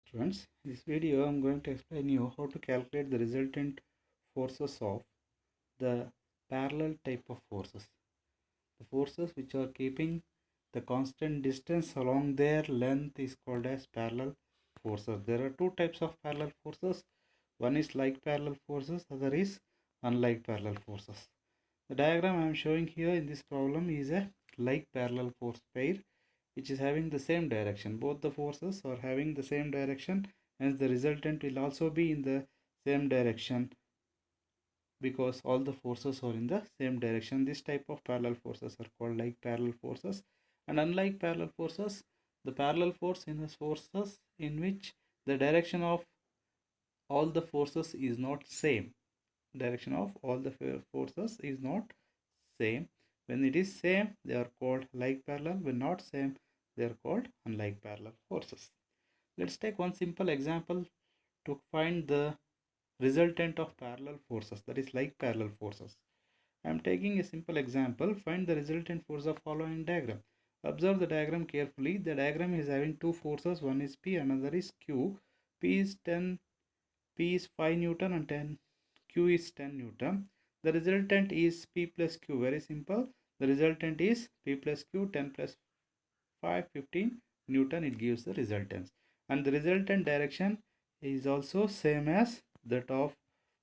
Students, in this video I am going to explain you how to calculate the resultant forces of the parallel type of forces. The forces which are keeping the constant distance along their length is called as parallel forces. There are two types of parallel forces. One is like parallel forces, other is unlike parallel forces. The diagram I am showing here in this problem is a like parallel force pair which is having the same direction. Both the forces are having the same direction, hence the resultant will also be in the same direction because all the forces are in the same direction. This type of parallel forces are called like parallel forces. And unlike parallel forces, the parallel force in the forces in which the direction of all the forces is not same. Direction of all the forces is not same. When it is same, they are called like parallel. When not same, they are called unlike parallel forces. Let's take one simple example to find the resultant of parallel forces, that is like parallel forces. I am taking a simple example. Find the resultant force of following diagram. Observe the diagram carefully. The diagram is having two forces, one is P, another is Q. P is 10, P is 5 Newton and 10, Q is 10 Newton. The resultant is P plus Q. Very simple. The resultant is P plus Q, 10 plus 5, 15 Newton. It gives the resultance. And the resultant direction is also same as that of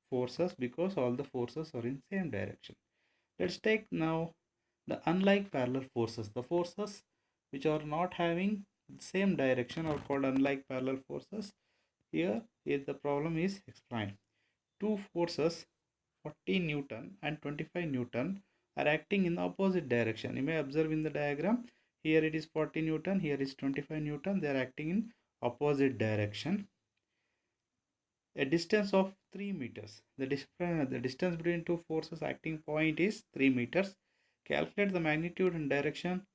forces because all the forces are in same direction. Let's take now the unlike parallel forces. The forces which are not having same direction are called unlike parallel forces. Here the problem is explained. Two forces 40 Newton and 25 Newton are acting in the opposite direction. You may observe in the diagram, here it is 40 Newton, here is 25 Newton. They are acting in opposite direction. A distance of 3 meters. The distance between two forces acting point is 3 meters. Calculate the magnitude and direction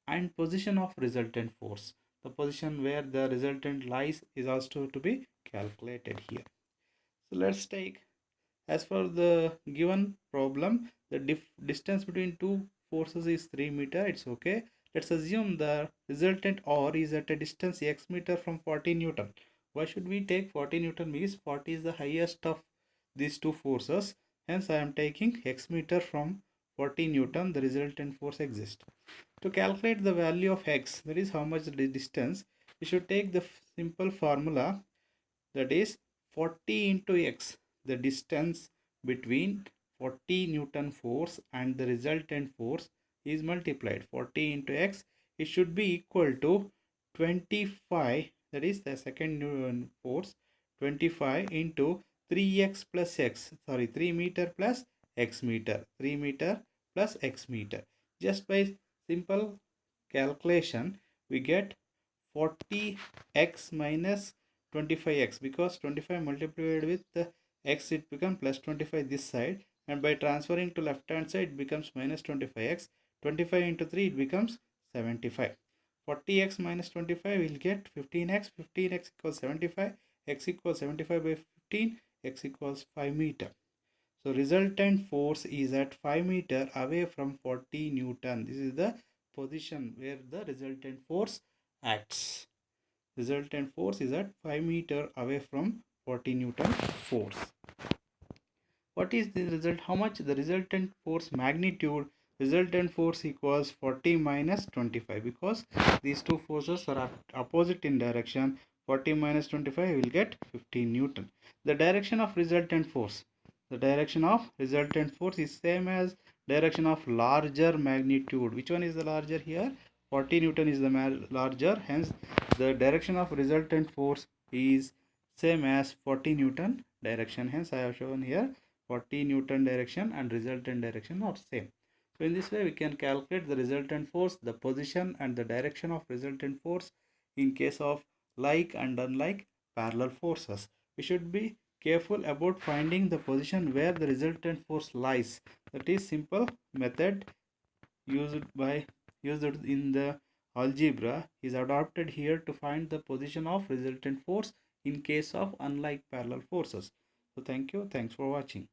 and position of resultant force. The position where the resultant lies is also to be calculated here. So let's take, as for the given problem, the distance between two forces is 3 meter. It's okay. Let's assume the resultant R is at a distance x meter from 40 Newton. Why should we take 40 Newton? Because 40 is the highest of these two forces. Hence, I am taking x meter from 40 Newton. The resultant force exists. To calculate the value of x, that is how much the distance, we should take the simple formula, that is 40 into x, the distance between 40 Newton force and the resultant force is multiplied. 40 into x, it should be equal to 25, that is the second Newton force, 25 into 3x plus x, 3 meter plus x meter, 3 meter plus x meter. Just by simple calculation, we get 40x minus 25x, because 25 multiplied with the x, it becomes plus 25 this side, and by transferring to left hand side it becomes minus 25x. 25 into 3 it becomes 75. 40x minus 25 will get 15x. 15x equals 75. X equals 75 by 15. X equals 5 meter. So resultant force is at 5 meter away from 40 Newton. This is the position where the resultant force acts. Resultant force is at 5 meter away from 40 Newton force. What is the result? How much the resultant force magnitude? Resultant force equals 40 minus 25, because these two forces are opposite in direction. 40 minus 25 will get 15 Newton. The direction of resultant force. The direction of resultant force is same as direction of larger magnitude. Which one is the larger here? 40 Newton is the larger. Hence, the direction of resultant force is same as 40 Newton direction. Hence, I have shown here 40 Newton direction and resultant direction are same. So in this way we can calculate the resultant force, the position and the direction of resultant force in case of like and unlike parallel forces. We should be careful about finding the position where the resultant force lies. That is simple method used in the algebra is adopted here to find the position of resultant force in case of unlike parallel forces. So thank you. Thanks for watching.